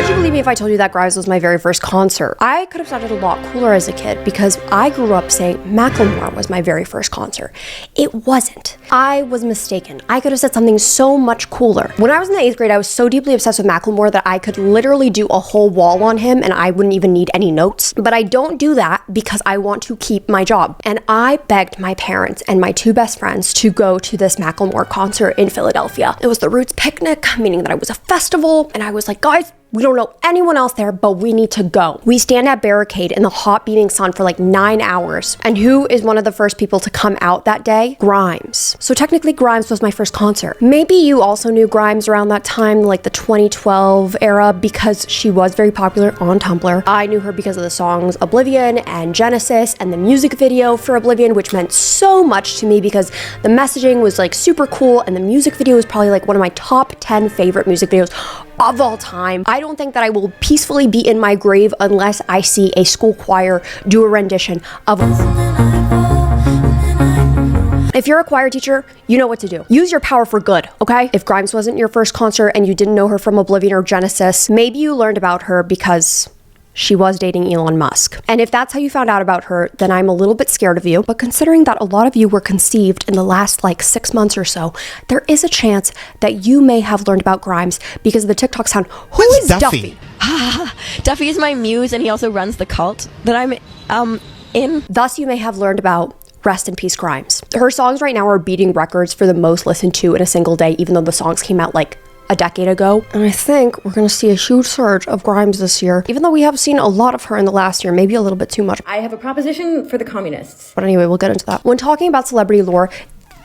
Would you believe me if I told you that Grimes was my very first concert? I could have started a lot cooler as a kid because I grew up saying Macklemore was my very first concert. It wasn't. I was mistaken. I could have said something so much cooler. When I was in the 8th grade, I was so deeply obsessed with Macklemore that I could literally do a whole wall on him and I wouldn't even need any notes. But I don't do that because I want to keep my job. And I begged my parents and my 2 best friends to go to this Macklemore concert in Philadelphia. It was the Roots picnic, meaning that it was a festival. And I was like, guys, we don't know anyone else there, but we need to go. We stand at barricade in the hot beating sun for like 9 hours. And who is one of the first people to come out that day? Grimes. So technically Grimes was my first concert. Maybe you also knew Grimes around that time, like the 2012 era, because she was very popular on Tumblr. I knew her because of the songs Oblivion and Genesis and the music video for Oblivion, which meant so much to me because the messaging was like super cool and the music video was probably like one of my top 10 favorite music videos of all time. I don't think that I will peacefully be in my grave unless I see a school choir do a rendition of If you're a choir teacher, you know what to do. Use your power for good, okay? If Grimes wasn't your first concert and you didn't know her from Oblivion or Genesis, maybe you learned about her because she was dating Elon Musk. And if that's how you found out about her, then I'm a little bit scared of you. But considering that a lot of you were conceived in the last like 6 months or so, there is a chance that you may have learned about Grimes because of the TikTok sound. Who is Duffy? Duffy is my muse and he also runs the cult that I'm in. Thus, you may have learned about Rest in Peace Grimes. Her songs right now are beating records for the most listened to in a single day, even though the songs came out like a decade ago. And I think we're gonna see a huge surge of Grimes this year, even though we have seen a lot of her in the last year, maybe a little bit too much. I have a proposition for the communists. But anyway, we'll get into that. When talking about celebrity lore,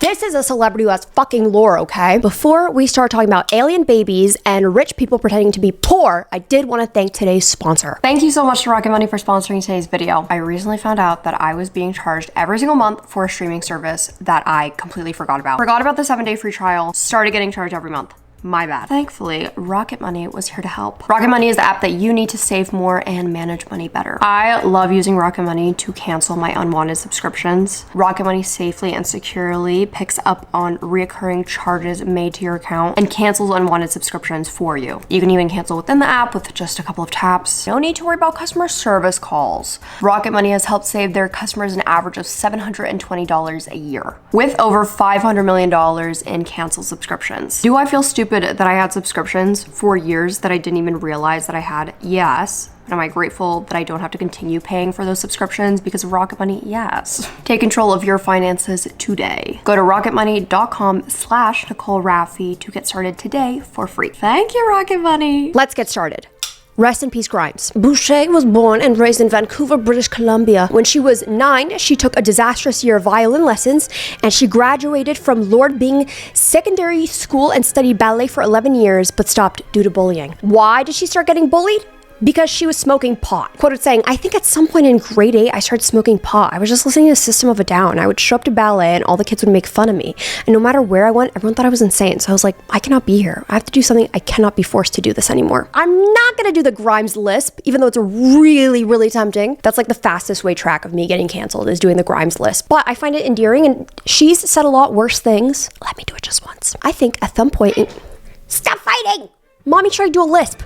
this is a celebrity who has fucking lore, okay? Before we start talking about alien babies and rich people pretending to be poor, I did want to thank today's sponsor. Thank you so much to Rocket Money for sponsoring today's video. I recently found out that I was being charged every single month for a streaming service that I completely forgot about. Forgot about the 7-day free trial, started getting charged every month. My bad. Thankfully, Rocket Money was here to help. Rocket Money is the app that you need to save more and manage money better. I love using Rocket Money to cancel my unwanted subscriptions. Rocket Money safely and securely picks up on reoccurring charges made to your account and cancels unwanted subscriptions for you. You can even cancel within the app with just a couple of taps. No need to worry about customer service calls. Rocket Money has helped save their customers an average of $720 a year, with over $500 million in canceled subscriptions. Do I feel stupid that I had subscriptions for years that I didn't even realize that I had? Yes. But am I grateful that I don't have to continue paying for those subscriptions because of Rocket Money? Yes. Take control of your finances today. Go to rocketmoney.com/Nicole Rafiee to get started today for free. Thank you, Rocket Money. Let's get started. Rest in peace, Grimes. Boucher was born and raised in Vancouver, British Columbia. When she was 9, she took a disastrous year of violin lessons, and she graduated from Lord Byng Secondary School and studied ballet for 11 years, but stopped due to bullying. Why did she start getting bullied? Because she was smoking pot. Quoted saying, I think at some point in grade 8, I started smoking pot. I was just listening to System of a Down. I would show up to ballet and all the kids would make fun of me. And no matter where I went, everyone thought I was insane. So I was like, I cannot be here. I have to do something. I cannot be forced to do this anymore. I'm not gonna do the Grimes lisp, even though it's really, really tempting. That's like the fastest way track of me getting canceled is doing the Grimes lisp. But I find it endearing and she's said a lot worse things. Let me do it just once. I think at some point Stop fighting! Mommy tried to do a lisp.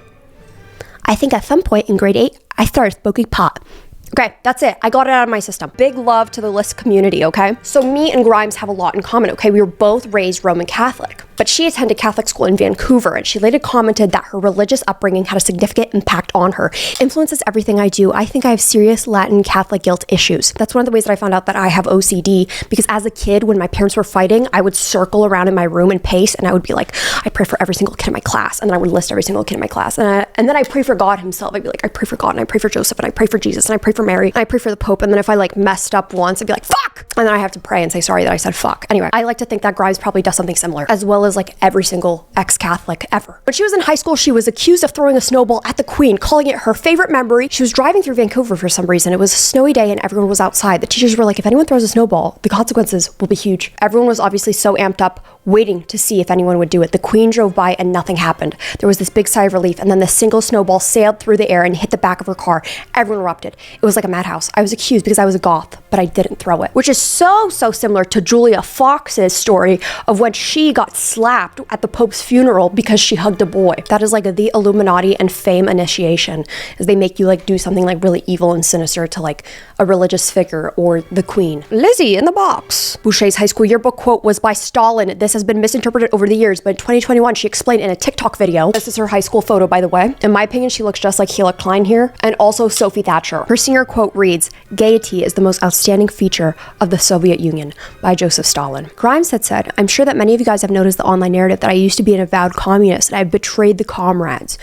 I think at some point in grade 8, I started smoking pot. Okay, that's it. I got it out of my system. Big love to the list community, okay? So me and Grimes have a lot in common, okay? We were both raised Roman Catholic, but she attended Catholic school in Vancouver, and she later commented that her religious upbringing had a significant impact on her. Influences everything I do. I think I have serious Latin Catholic guilt issues. That's one of the ways that I found out that I have OCD, because as a kid, when my parents were fighting, I would circle around in my room and pace, and I would be like, I pray for every single kid in my class, and then I would list every single kid in my class, and then I pray for God himself. I'd be like, I pray for God, and I pray for Joseph, and I pray for Jesus, and I pray for Mary, and I pray for the Pope, and then if I like messed up once, I'd be like, fuck! And then I have to pray and say sorry that I said fuck. Anyway, I like to think that Grimes probably does something similar, as well as like every single ex-Catholic ever. When she was in high school, she was accused of throwing a snowball at the Queen, calling it her favorite memory. She was driving through Vancouver for some reason. It was a snowy day and everyone was outside. The teachers were like, if anyone throws a snowball, the consequences will be huge. Everyone was obviously so amped up waiting to see if anyone would do it. The queen drove by and nothing happened. There was this big sigh of relief, and then the single snowball sailed through the air and hit the back of her car. Everyone erupted. It was like a madhouse. I was accused because I was a goth, but I didn't throw it. Which is so similar to Julia Fox's story of when she got slapped at the Pope's funeral because she hugged a boy. That is like the Illuminati and fame initiation, as they make you like do something like really evil and sinister to like a religious figure or the queen. Lizzie in the box. Boucher's high school yearbook quote was by Stalin. This has been misinterpreted over the years, but in 2021 she explained in a TikTok video. This is her high school photo, by the way. In my opinion, she looks just like Hila Klein here, and also Sophie Thatcher. Her senior quote reads, "Gaiety is the most outstanding feature of the Soviet Union," by Joseph Stalin. Grimes had said, "I'm sure that many of you guys have noticed the online narrative that I used to be an avowed communist and I betrayed the comrades."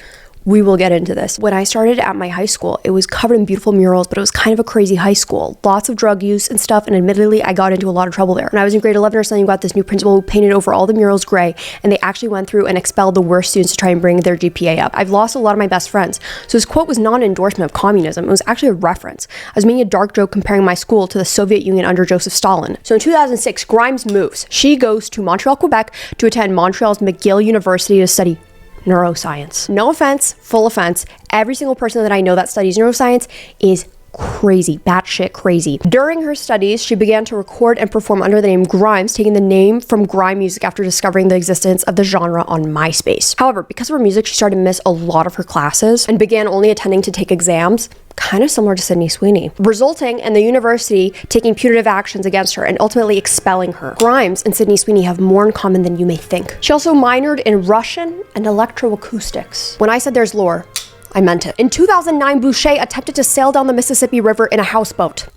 We will get into this. When I started at my high school, it was covered in beautiful murals, but it was kind of a crazy high school. Lots of drug use and stuff, and admittedly, I got into a lot of trouble there. When I was in grade 11 or something, we got this new principal who painted over all the murals gray, and they actually went through and expelled the worst students to try and bring their GPA up. I've lost a lot of my best friends. So his quote was not an endorsement of communism. It was actually a reference. I was making a dark joke comparing my school to the Soviet Union under Joseph Stalin. So in 2006, Grimes moves. She goes to Montreal, Quebec to attend Montreal's McGill University to study neuroscience. No offense, full offense. Every single person that I know that studies neuroscience is crazy, batshit crazy. During her studies, she began to record and perform under the name Grimes, taking the name from grime music after discovering the existence of the genre on MySpace. However, because of her music, she started to miss a lot of her classes and began only attending to take exams, kind of similar to Sydney Sweeney, resulting in the university taking punitive actions against her and ultimately expelling her. Grimes and Sydney Sweeney have more in common than you may think. She also minored in Russian and electroacoustics. When I said there's lore, I meant it. In 2009, Boucher attempted to sail down the Mississippi River in a houseboat.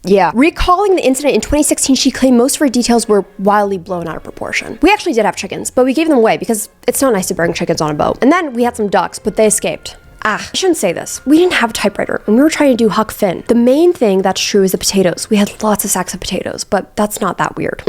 Yeah. Recalling the incident in 2016, she claimed most of her details were wildly blown out of proportion. We actually did have chickens, but we gave them away because it's not nice to bring chickens on a boat. And then we had some ducks, but they escaped. I shouldn't say this. We didn't have a typewriter, and we were trying to do Huck Finn. The main thing that's true is the potatoes. We had lots of sacks of potatoes, but that's not that weird.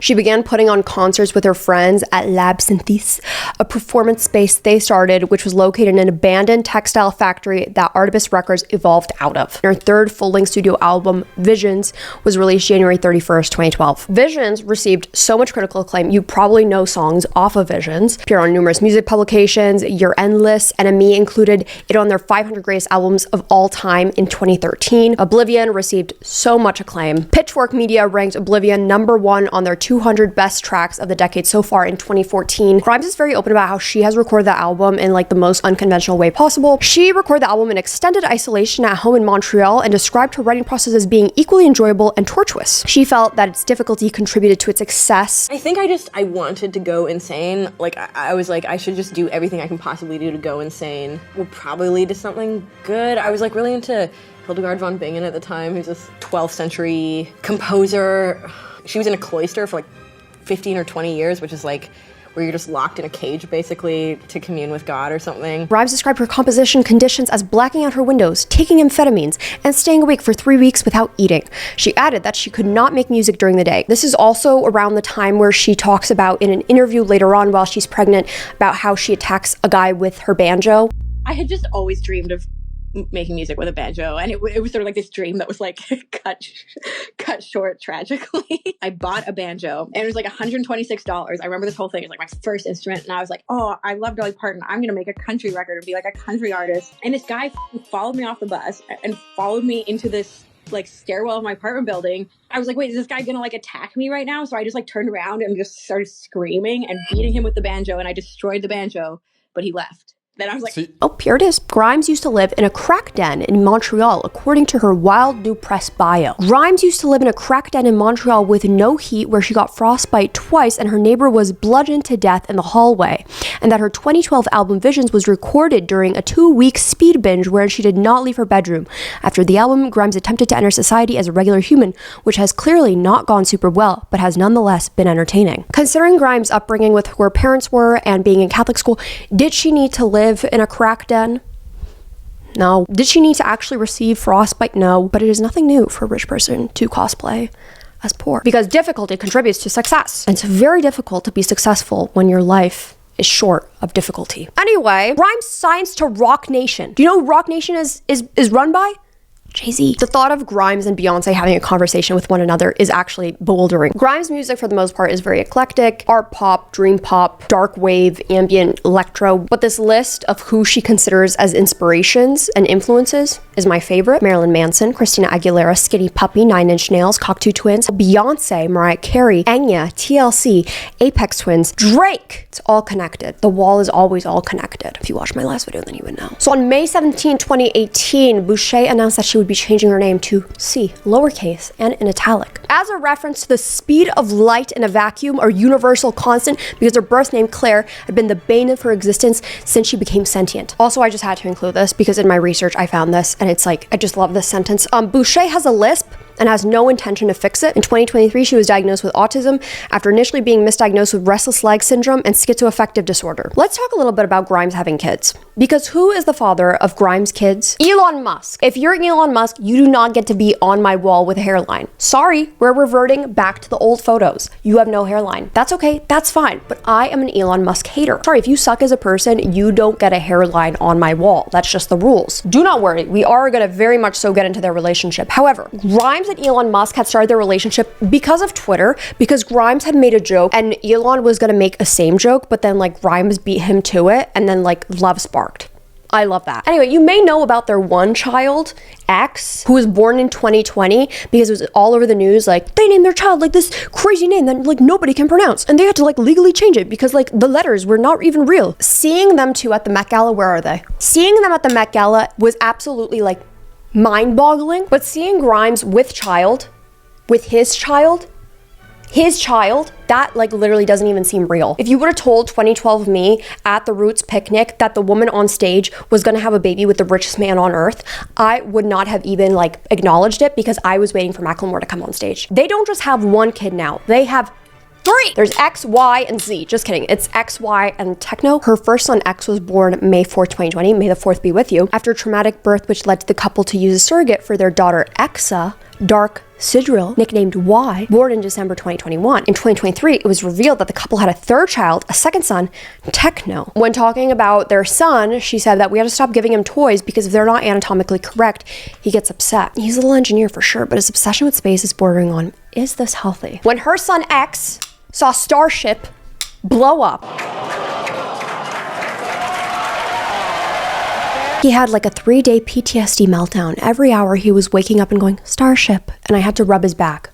She began putting on concerts with her friends at Lab Synthese, a performance space they started, which was located in an abandoned textile factory that Artibus Records evolved out of. Her third full-length studio album, Visions, was released January 31st, 2012. Visions received so much critical acclaim, you probably know songs off of Visions, appear on numerous music publications, You're Endless, Enemy included it on their 500 greatest albums of all time in 2013. Oblivion received so much acclaim. Pitchfork Media ranked Oblivion #1 on their 200 best tracks of the decade so far in 2014. Grimes is very open about how she has recorded the album in like the most unconventional way possible. She recorded the album in extended isolation at home in Montreal and described her writing process as being equally enjoyable and tortuous. She felt that its difficulty contributed to its success. I think I wanted to go insane. Like, I was like, I should just do everything I can possibly do to go insane. Will probably lead to something good. I was like really into Hildegard von Bingen at the time, who's this 12th century composer. She was in a cloister for like 15 or 20 years, which is like where you're just locked in a cage basically to commune with God or something. Grimes described her composition conditions as blacking out her windows, taking amphetamines, and staying awake for 3 weeks without eating. She added that she could not make music during the day. This is also around the time where she talks about in an interview later on while she's pregnant about how she attacks a guy with her banjo. I had just always dreamed of making music with a banjo, and it was sort of like this dream that was like cut short tragically. I bought a banjo, and it was like $126. I remember this whole thing. It was like my first instrument, and I was like, oh, I love Dolly Parton. I'm gonna make a country record and be like a country artist. And this guy followed me off the bus and followed me into this like stairwell of my apartment building. I was like, wait, is this guy gonna like attack me right now? So I just like turned around and just started screaming and beating him with the banjo, and I destroyed the banjo, but he left. Then I was like, oh, here it is. Grimes used to live in a crack den in Montreal, according to her Wild New Press bio. Grimes used to live in a crack den in Montreal with no heat, where she got frostbite twice and her neighbor was bludgeoned to death in the hallway. And that her 2012 album Visions was recorded during a 2-week speed binge where she did not leave her bedroom. After the album, Grimes attempted to enter society as a regular human, which has clearly not gone super well, but has nonetheless been entertaining. Considering Grimes' upbringing with who her parents were and being in Catholic school, did she need to live in a crack den? No. Did she need to actually receive frostbite? No. But it is nothing new for a rich person to cosplay as poor, because difficulty contributes to success. And it's very difficult to be successful when your life is short of difficulty. Anyway, Grimes signs to Rock Nation. Do you know who Rock Nation is run by? Jay-Z. The thought of Grimes and Beyonce having a conversation with one another is actually bewildering. Grimes' music, for the most part, is very eclectic: art pop, dream pop, dark wave, ambient, electro. But this list of who she considers as inspirations and influences is my favorite: Marilyn Manson, Christina Aguilera, Skinny Puppy, Nine Inch Nails, Cocteau Twins, Beyonce, Mariah Carey, Enya, TLC, Apex Twins, Drake. It's all connected. The Wall is always all connected. If you watched my last video, then you would know. So on May 17, 2018, Boucher announced that she would be changing her name to C, lowercase, and in italic, as a reference to the speed of light in a vacuum, or universal constant, because her birth name, Claire, had been the bane of her existence since she became sentient. Also, I just had to include this because in my research, I found this, and it's like, I just love this sentence. Boucher has a lisp and has no intention to fix it. In 2023, she was diagnosed with autism after initially being misdiagnosed with restless leg syndrome and schizoaffective disorder. Let's talk a little bit about Grimes having kids. Because who is the father of Grimes' kids? Elon Musk. If you're Elon Musk, you do not get to be on my wall with a hairline. Sorry, we're reverting back to the old photos. You have no hairline. That's okay, that's fine. But I am an Elon Musk hater. Sorry, if you suck as a person, you don't get a hairline on my wall. That's just the rules. Do not worry, we are gonna very much so get into their relationship. However, Grimes and Elon Musk had started their relationship because of Twitter, because Grimes had made a joke and Elon was gonna make a same joke, but then like Grimes beat him to it, and then like love sparked. I love that. Anyway, you may know about their one child, X, who was born in 2020, because it was all over the news, like, they named their child like this crazy name that like nobody can pronounce, and they had to like legally change it because like the letters were not even real. Seeing them two at the Met Gala, where are they? Seeing them at the Met Gala was absolutely like mind-boggling, but seeing Grimes with child, with his child, that like literally doesn't even seem real. If you would have told 2012 me at the Roots picnic that the woman on stage was gonna have a baby with the richest man on earth, I would not have even like acknowledged it, because I was waiting for Macklemore to come on stage. They don't just have one kid now, they have 3. There's X, Y, and Z. Just kidding. It's X, Y, and Techno. Her first son, X, was born May 4th, 2020. May the 4th be with you. After a traumatic birth, which led to the couple to use a surrogate for their daughter, Exa, Dark Sidril, nicknamed Y, born in December 2021. In 2023, it was revealed that the couple had a third child, a second son, Techno. When talking about their son, she said that we had to stop giving him toys because if they're not anatomically correct, he gets upset. He's a little engineer for sure, but his obsession with space is bordering on, is this healthy? When her son X saw Starship blow up, he had like a 3-day PTSD meltdown. Every hour he was waking up and going, Starship, and I had to rub his back.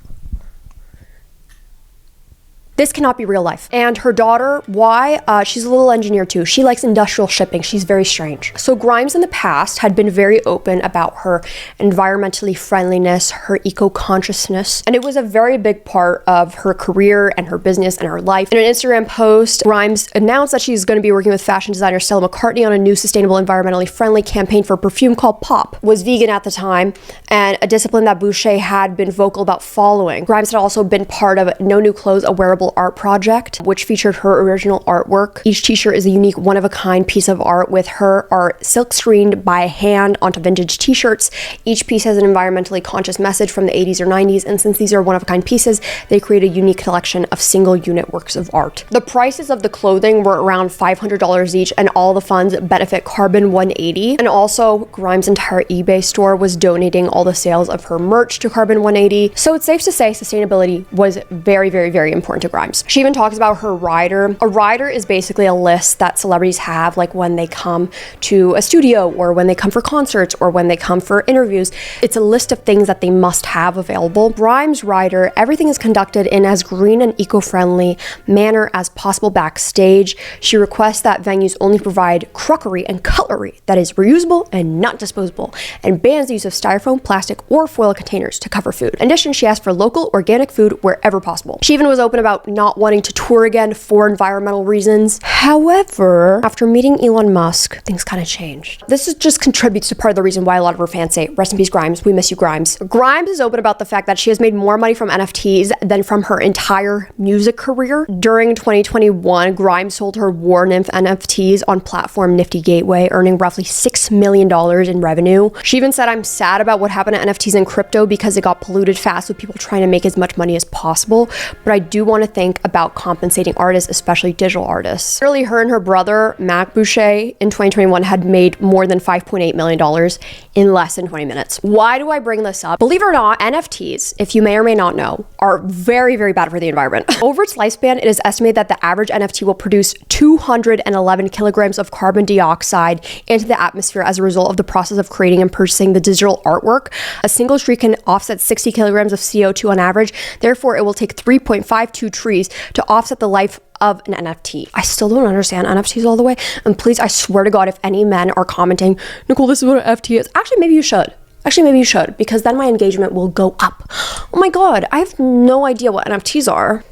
This cannot be real life. And her daughter, Y, she's a little engineer too. She likes industrial shipping. She's very strange. So Grimes in the past had been very open about her environmentally friendliness, her eco-consciousness, and it was a very big part of her career and her business and her life. In an Instagram post, Grimes announced that she's going to be working with fashion designer Stella McCartney on a new sustainable, environmentally friendly campaign for a perfume called Pop. Was vegan at the time, and a discipline that Boucher had been vocal about following. Grimes had also been part of No New Clothes, a wearable art project, which featured her original artwork. Each t-shirt is a unique one-of-a-kind piece of art, with her art silk screened by hand onto vintage t-shirts. Each piece has an environmentally conscious message from the 80s or 90s, and since these are one-of-a-kind pieces, they create a unique collection of single-unit works of art. The prices of the clothing were around $500 each, and all the funds benefit Carbon 180. And also, Grimes' entire eBay store was donating all the sales of her merch to Carbon 180. So it's safe to say sustainability was very, very, very important to Grimes. She even talks about her rider. A rider is basically a list that celebrities have, like when they come to a studio or when they come for concerts or when they come for interviews. It's a list of things that they must have available. Grimes' rider, everything is conducted in as green and eco-friendly manner as possible backstage. She requests that venues only provide crockery and cutlery that is reusable and not disposable, and bans the use of styrofoam, plastic, or foil containers to cover food. In addition, she asked for local, organic food wherever possible. She even was open about not wanting to tour again for environmental reasons. However, after meeting Elon Musk, things kind of changed. This just contributes to part of the reason why a lot of her fans say, rest in peace Grimes, we miss you Grimes. Grimes is open about the fact that she has made more money from NFTs than from her entire music career. During 2021, Grimes sold her War Nymph NFTs on platform Nifty Gateway, earning roughly $6 million in revenue. She even said, I'm sad about what happened to NFTs and crypto because it got polluted fast with people trying to make as much money as possible, but I do want to think about compensating artists, especially digital artists. Literally, her and her brother, Mac Boucher, in 2021 had made more than $5.8 million in less than 20 minutes. Why do I bring this up? Believe it or not, NFTs, if you may or may not know, are very, very bad for the environment. Over its lifespan, it is estimated that the average NFT will produce 211 kilograms of carbon dioxide into the atmosphere as a result of the process of creating and purchasing the digital artwork. A single tree can offset 60 kilograms of CO2 on average. Therefore, it will take 3.52 trees to offset the life of an NFT. I still don't understand NFTs all the way. And please, I swear to God, if any men are commenting, Nicole, this is what an NFT is. Actually, maybe you should. Because then my engagement will go up. Oh my God, I have no idea what NFTs are.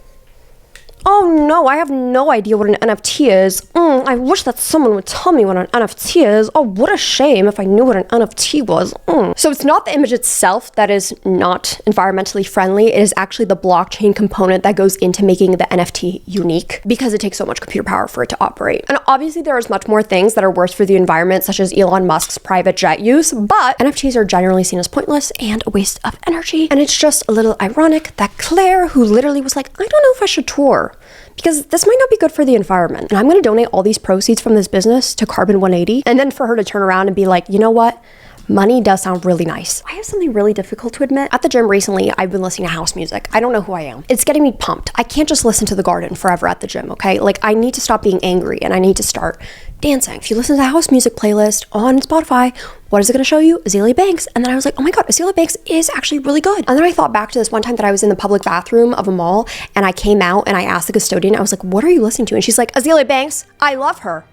Oh no, I have no idea what an NFT is. I wish that someone would tell me what an NFT is. Oh, what a shame if I knew what an NFT was. So it's not the image itself that is not environmentally friendly. It is actually the blockchain component that goes into making the NFT unique because it takes so much computer power for it to operate. And obviously there is much more things that are worse for the environment, such as Elon Musk's private jet use, but NFTs are generally seen as pointless and a waste of energy. And it's just a little ironic that Claire, who literally was like, I don't know if I should tour, because this might not be good for the environment. And I'm going to donate all these proceeds from this business to Carbon 180. And then for her to turn around and be like, you know what? Money does sound really nice. I have something really difficult to admit. At the gym recently, I've been listening to house music. I don't know who I am. It's getting me pumped. I can't just listen to The Garden forever at the gym, okay? Like, I need to stop being angry and I need to start dancing. If you listen to the house music playlist on Spotify, what is it gonna show you? Azealia Banks. And then I was like, oh my God, Azealia Banks is actually really good. And then I thought back to this one time that I was in the public bathroom of a mall and I came out and I asked the custodian, I was like, what are you listening to? And she's like, Azealia Banks, I love her.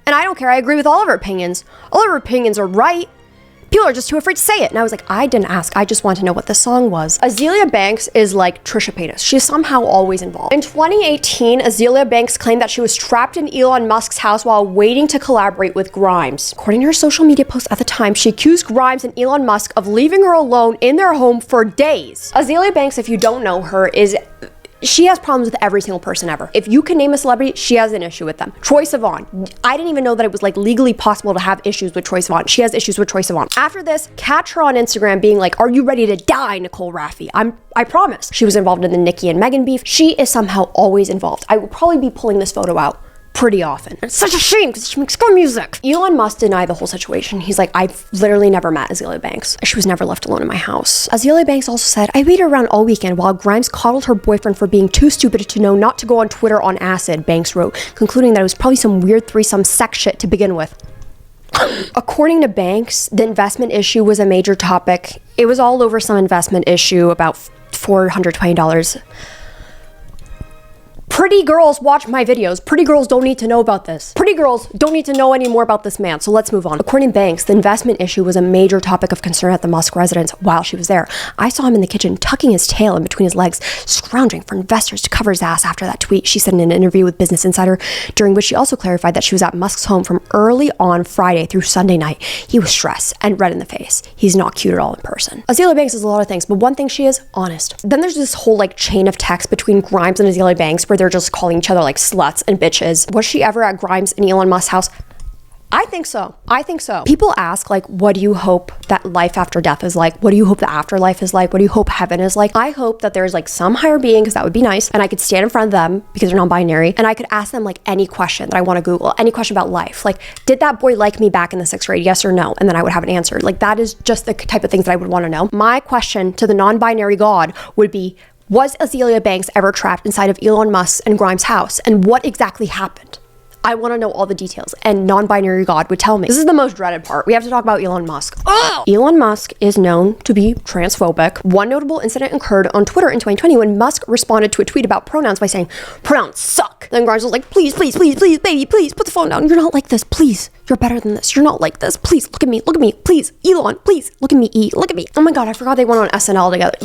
And I don't care, I agree with all of her opinions. All of her opinions are right. People are just too afraid to say it. And I was like, I didn't ask. I just want to know what the song was. Azealia Banks is like Trisha Paytas. She's somehow always involved. In 2018, Azealia Banks claimed that she was trapped in Elon Musk's house while waiting to collaborate with Grimes. According to her social media post at the time, she accused Grimes and Elon Musk of leaving her alone in their home for days. Azealia Banks, if you don't know her, she has problems with every single person ever. If you can name a celebrity, she has an issue with them. Troye Sivan. I didn't even know that it was like legally possible to have issues with Troye Sivan. She has issues with Troye Sivan. After this, catch her on Instagram being like, are you ready to die, Nicole Rafiee? I promise. She was involved in the Nikki and Megan beef. She is somehow always involved. I will probably be pulling this photo out pretty often. It's such a shame because she makes good music. Elon Musk denied the whole situation. He's like, I've literally never met Azealia Banks. She was never left alone in my house. Azealia Banks also said, I waited around all weekend while Grimes coddled her boyfriend for being too stupid to know not to go on Twitter on acid, Banks wrote, concluding that it was probably some weird threesome sex shit to begin with. According to Banks, the investment issue was a major topic. It was all over some investment issue about $420. Pretty girls watch my videos. Pretty girls don't need to know about this. Pretty girls don't need to know any more about this man, so let's move on. According to Banks, the investment issue was a major topic of concern at the Musk residence while she was there. I saw him in the kitchen tucking his tail in between his legs, scrounging for investors to cover his ass after that tweet, she said in an interview with Business Insider, during which she also clarified that she was at Musk's home from early on Friday through Sunday night. He was stressed and red in the face. He's not cute at all in person. Azealia Banks is a lot of things, but one thing she is, honest. Then there's this whole like chain of text between Grimes and Azealia Banks where they're just calling each other like sluts and bitches. Was she ever at Grimes and Elon Musk's house? I think so. People ask like, what do you hope that life after death is like? What do you hope the afterlife is like? What do you hope heaven is like? I hope that there's like some higher being, because that would be nice, and I could stand in front of them because they're non-binary, and I could ask them like any question that I want to Google, any question about life. Like, did that boy like me back in the 6th grade? Yes or no? And then I would have an answer. Like, that is just the type of things that I would want to know. My question to the non-binary God would be, was Azealia Banks ever trapped inside of Elon Musk's and Grimes' house? And what exactly happened? I want to know all the details, and non-binary God would tell me. This is the most dreaded part. We have to talk about Elon Musk. Oh! Elon Musk is known to be transphobic. One notable incident occurred on Twitter in 2020 when Musk responded to a tweet about pronouns by saying, pronouns suck. Then Grimes was like, please, please, please, please, baby, please, put the phone down. You're not like this, please. You're better than this. You're not like this. Please, look at me, please. Elon, please, look at me, look at me. Oh my God, I forgot they went on SNL together.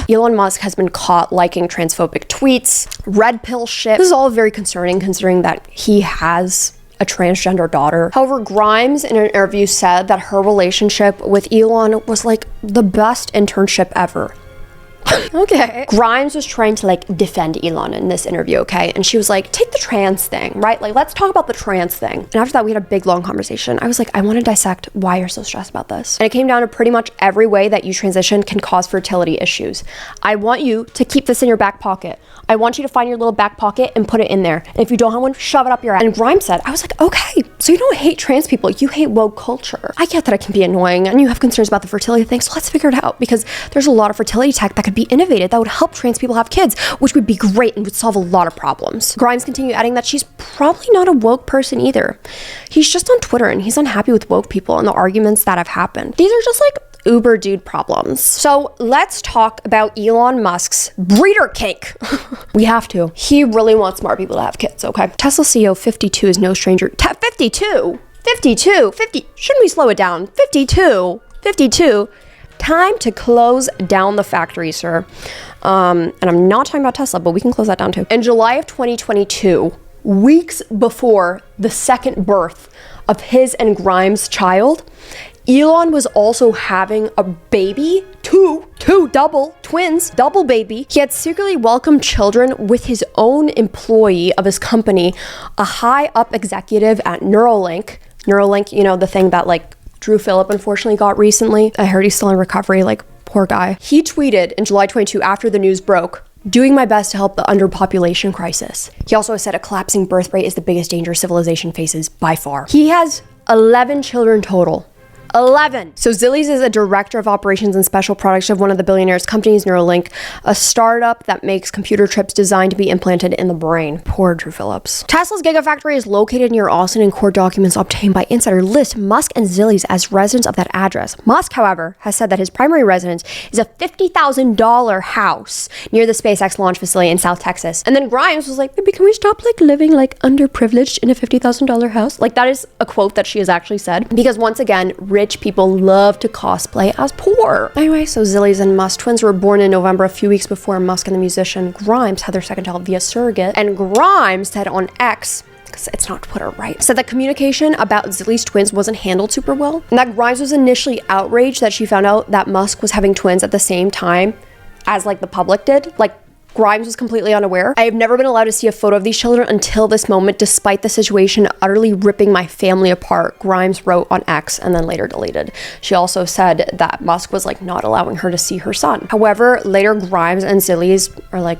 Elon Musk has been caught liking transphobic tweets, red pill shit. This is all very concerning considering that he has a transgender daughter. However, Grimes in an interview said that her relationship with Elon was like the best internship ever. Okay. Grimes was trying to like defend Elon in this interview, okay? And she was like, take the trans thing, right? Like, let's talk about the trans thing. And after that, we had a big long conversation. I was like, I want to dissect why you're so stressed about this. And it came down to pretty much every way that you transition can cause fertility issues. I want you to keep this in your back pocket. I want you to find your little back pocket and put it in there. And if you don't have one, shove it up your ass. And Grimes said, I was like, okay, so you don't hate trans people, you hate woke culture. I get that it can be annoying and you have concerns about the fertility thing, so let's figure it out, because there's a lot of fertility tech that could be innovated that would help trans people have kids, which would be great and would solve a lot of problems. Grimes continued adding that she's probably not a woke person either. He's just on Twitter and he's unhappy with woke people and the arguments that have happened. These are just like uber dude problems. So let's talk about Elon Musk's breeder cake. We have to. He really wants smart people to have kids, okay? Tesla CEO 52 is no stranger. 52? 50. Shouldn't we slow it down? 52. Time to close down the factory, sir. And I'm not talking about Tesla, but we can close that down too. In July of 2022, weeks before the second birth of his and Grimes' child, Elon was also having a baby, two double twins, double baby. He had secretly welcomed children with his own employee of his company, a high up executive at Neuralink, you know, the thing that like Drew Phillip unfortunately got recently. I heard he's still in recovery, like poor guy. He tweeted in July 22 after the news broke, doing my best to help the underpopulation crisis. He also said a collapsing birth rate is the biggest danger civilization faces by far. He has 11 children total. 11. So Zillies is a director of operations and special products of one of the billionaire's companies, Neuralink, a startup that makes computer chips designed to be implanted in the brain. Poor Drew Phillips. Tesla's Gigafactory is located near Austin, and court documents obtained by Insider list Musk and Zillies as residents of that address. Musk, however, has said that his primary residence is a $50,000 house near the SpaceX launch facility in South Texas. And then Grimes was like, maybe can we stop like living like underprivileged in a $50,000 house? Like that is a quote that she has actually said, because once again, rich people love to cosplay as poor. Anyway, so Zillies and Musk twins were born in November, a few weeks before Musk and the musician Grimes had their second child via surrogate. And Grimes said on X, because it's not Twitter, right, said that communication about Zillies twins wasn't handled super well, and that Grimes was initially outraged that she found out that Musk was having twins at the same time as like the public did. Like Grimes was completely unaware. I have never been allowed to see a photo of these children until this moment, despite the situation utterly ripping my family apart, Grimes wrote on X and then later deleted. She also said that Musk was like not allowing her to see her son. However, later Grimes and Zillies are like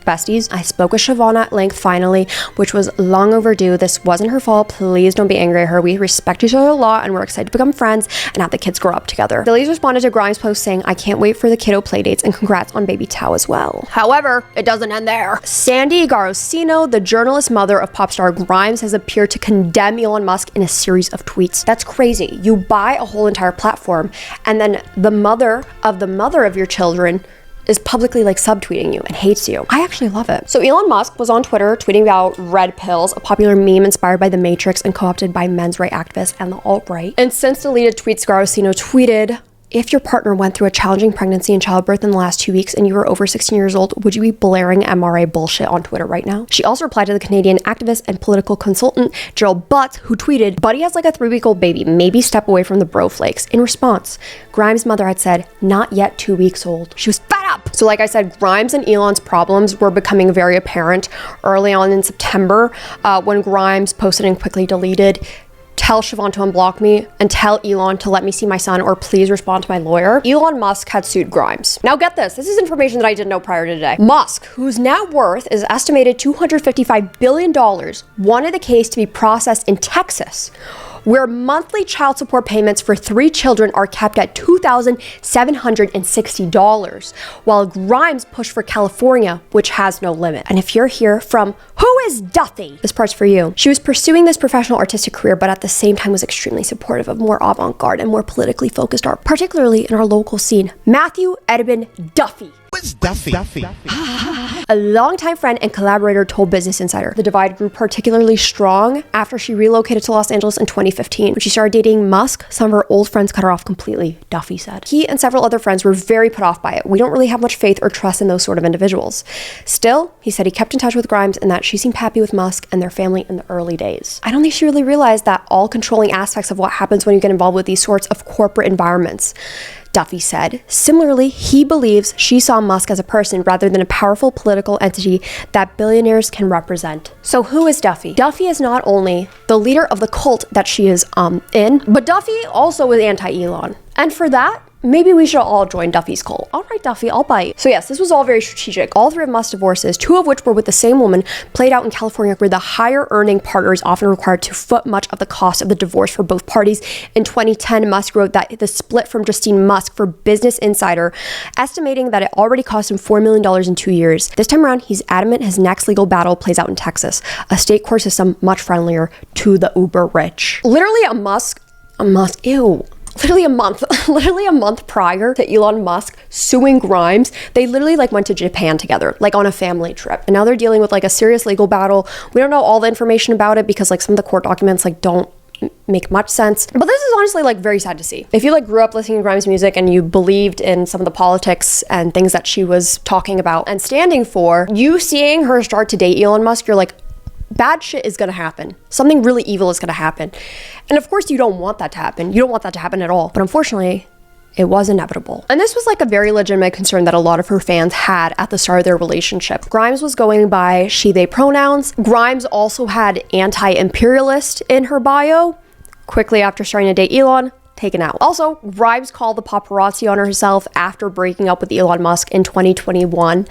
besties. I spoke with Siobhan at length finally, which was long overdue. This wasn't her fault. Please don't be angry at her. We respect each other a lot and we're excited to become friends and have the kids grow up together. Zillies responded to Grimes' post saying, I can't wait for the kiddo playdates and congrats on baby Tao as well. However, it doesn't end there. Sandy Garosino, the journalist mother of pop star Grimes, has appeared to condemn Elon Musk in a series of tweets. That's crazy. You buy a whole entire platform and then the mother of your children is publicly like subtweeting you and hates you. I actually love it. So Elon Musk was on Twitter tweeting about red pills, a popular meme inspired by the Matrix and co-opted by men's right activists and the alt-right. And since deleted tweets, Garosino tweeted, if your partner went through a challenging pregnancy and childbirth in the last 2 weeks and you were over 16 years old, would you be blaring MRA bullshit on Twitter right now? She also replied to the Canadian activist and political consultant Gerald Butts, who tweeted, Buddy has like a 3-week-old baby, maybe step away from the bro flakes. In response, Grimes' mother had said, not yet 2 weeks old. She was fed up. So like I said, Grimes and Elon's problems were becoming very apparent early on in September when Grimes posted and quickly deleted, tell Siobhan to unblock me and tell Elon to let me see my son or please respond to my lawyer. Elon Musk had sued Grimes. Now get this is information that I didn't know prior to today. Musk, whose net worth is estimated $255 billion, wanted the case to be processed in Texas, where monthly child support payments for 3 children are capped at $2,760, while Grimes pushed for California, which has no limit. And if you're here from Who is Duffy? This part's for you. She was pursuing this professional artistic career, but at the same time was extremely supportive of more avant-garde and more politically focused art, particularly in our local scene. Matthew Edmund Duffy. What's Duffy? A longtime friend and collaborator told Business Insider the divide grew particularly strong after she relocated to Los Angeles in 2015. When she started dating Musk, some of her old friends cut her off completely, Duffy said. He and several other friends were very put off by it. We don't really have much faith or trust in those sort of individuals. Still, he said he kept in touch with Grimes and that she seemed happy with Musk and their family in the early days. I don't think she really realized that all controlling aspects of what happens when you get involved with these sorts of corporate environments. Duffy said. Similarly, he believes she saw Musk as a person rather than a powerful political entity that billionaires can represent. So who is Duffy? Duffy is not only the leader of the cult that she is in, but Duffy also is anti-Elon. And for that, maybe we should all join Duffy's cult. All right, Duffy, I'll bite. So yes, this was all very strategic. All 3 of Musk's divorces, 2 of which were with the same woman, played out in California, where the higher earning partner is often required to foot much of the cost of the divorce for both parties. In 2010, Musk wrote that the split from Justine Musk for Business Insider, estimating that it already cost him $4 million in 2 years. This time around, he's adamant his next legal battle plays out in Texas, a state court system much friendlier to the uber rich. Literally a Musk, ew. Literally a month prior to Elon Musk suing Grimes, they literally like went to Japan together, like on a family trip. And now they're dealing with like a serious legal battle. We don't know all the information about it because like some of the court documents like don't make much sense. But this is honestly like very sad to see. If you like grew up listening to Grimes music and you believed in some of the politics and things that she was talking about and standing for, you seeing her start to date Elon Musk, you're like, bad shit is gonna happen. Something really evil is gonna happen. And of course you don't want that to happen. You don't want that to happen at all. But unfortunately, it was inevitable. And this was like a very legitimate concern that a lot of her fans had at the start of their relationship. Grimes was going by she, they pronouns. Grimes also had anti-imperialist in her bio. Quickly after starting to date Elon, taken out. Also, Grimes called the paparazzi on herself after breaking up with Elon Musk in 2021,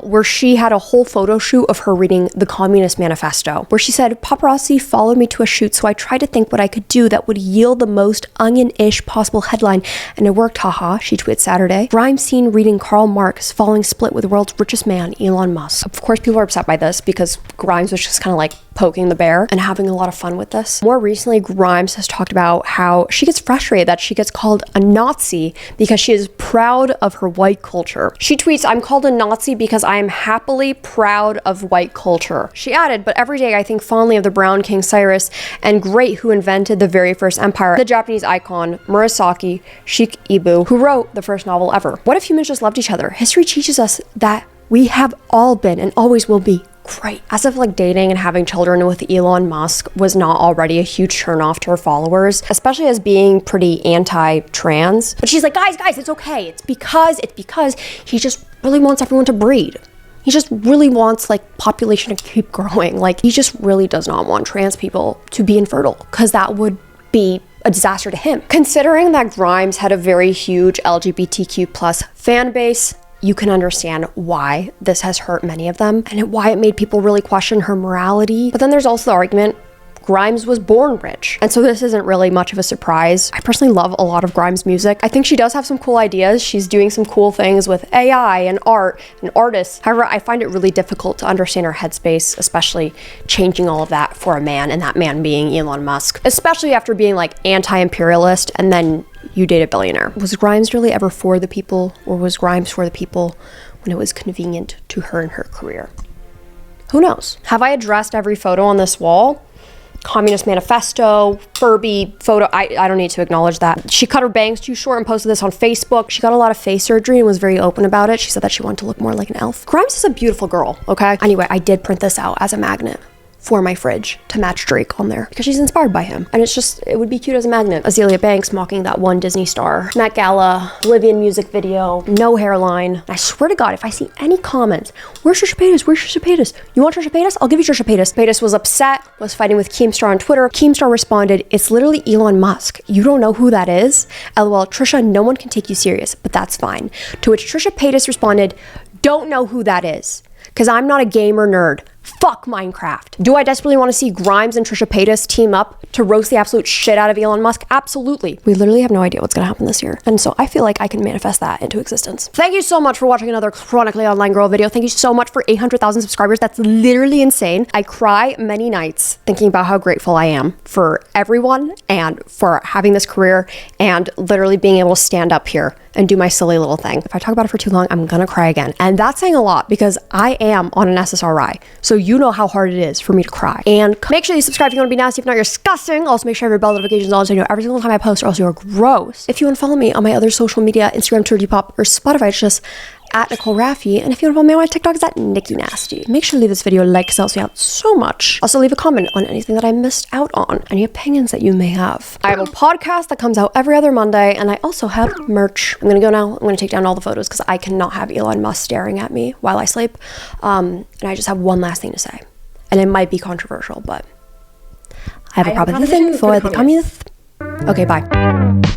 where she had a whole photo shoot of her reading the Communist Manifesto, where she said, paparazzi followed me to a shoot, so I tried to think what I could do that would yield the most onion-ish possible headline, and it worked, haha, she tweeted Saturday. Grimes seen reading Karl Marx following split with the world's richest man, Elon Musk. Of course, people are upset by this because Grimes was just kind of like poking the bear and having a lot of fun with this. More recently, Grimes has talked about how she gets frustrated that she gets called a Nazi because she is proud of her white culture. She tweets, I'm called a Nazi because I am happily proud of white culture. She added, but every day I think fondly of the brown King Cyrus and great who invented the very first empire, the Japanese icon Murasaki Shikibu, who wrote the first novel ever. What if humans just loved each other? History teaches us that we have all been and always will be great. As if like dating and having children with Elon Musk was not already a huge turnoff to her followers, especially as being pretty anti-trans. But she's like, guys, it's okay. It's because he just really wants everyone to breed. He just really wants like population to keep growing. Like he just really does not want trans people to be infertile because that would be a disaster to him. Considering that Grimes had a very huge LGBTQ plus fan base, you can understand why this has hurt many of them and why it made people really question her morality. But then there's also the argument Grimes was born rich. And so this isn't really much of a surprise. I personally love a lot of Grimes' music. I think she does have some cool ideas. She's doing some cool things with AI and art and artists. However, I find it really difficult to understand her headspace, especially changing all of that for a man, and that man being Elon Musk, especially after being like anti-imperialist and then you date a billionaire. Was Grimes really ever for the people, or was Grimes for the people when it was convenient to her and her career? Who knows? Have I addressed every photo on this wall? Communist Manifesto, Furby photo, I don't need to acknowledge that. She cut her bangs too short and posted this on Facebook. She got a lot of face surgery and was very open about it. She said that she wanted to look more like an elf. Grimes is a beautiful girl, okay? Anyway, I did print this out as a magnet for my fridge to match Drake on there because she's inspired by him. And it's just, it would be cute as a magnet. Azealia Banks mocking that one Disney star. Met Gala, Bolivian music video, no hairline. And I swear to God, if I see any comments, where's Trisha Paytas? Where's Trisha Paytas? You want Trisha Paytas? I'll give you Trisha Paytas. Paytas was upset, was fighting with Keemstar on Twitter. Keemstar responded, it's literally Elon Musk. You don't know who that is? LOL, Trisha, no one can take you serious, but that's fine. To which Trisha Paytas responded, don't know who that is, because I'm not a gamer nerd. Fuck Minecraft. Do I desperately want to see Grimes and Trisha Paytas team up to roast the absolute shit out of Elon Musk? Absolutely. We literally have no idea what's going to happen this year. And so I feel like I can manifest that into existence. Thank you so much for watching another Chronically Online Girl video. Thank you so much for 800,000 subscribers. That's literally insane. I cry many nights thinking about how grateful I am for everyone and for having this career and literally being able to stand up here and do my silly little thing. If I talk about it for too long, I'm gonna cry again. And that's saying a lot because I am on an SSRI. So you know how hard it is for me to cry. And make sure you subscribe if you want to be nasty. If not, you're disgusting. Also, make sure you have your bell notifications on so you know every single time I post, or else you're gross. If you want to follow me on my other social media, Instagram, Twitter, Depop, or Spotify, it's just at Nicole Rafiee. And if you want to follow me on my TikTok, it's at Nikki Nasty. Make sure to leave this video a like because it helps me out so much. Also, leave a comment on anything that I missed out on, any opinions that you may have. I have a podcast that comes out every other Monday, and I also have merch. I'm gonna go now. I'm gonna take down all the photos because I cannot have Elon Musk staring at me while I sleep. And I just have one last thing to say. And it might be controversial, but I have a proposition for the communist. Okay, bye.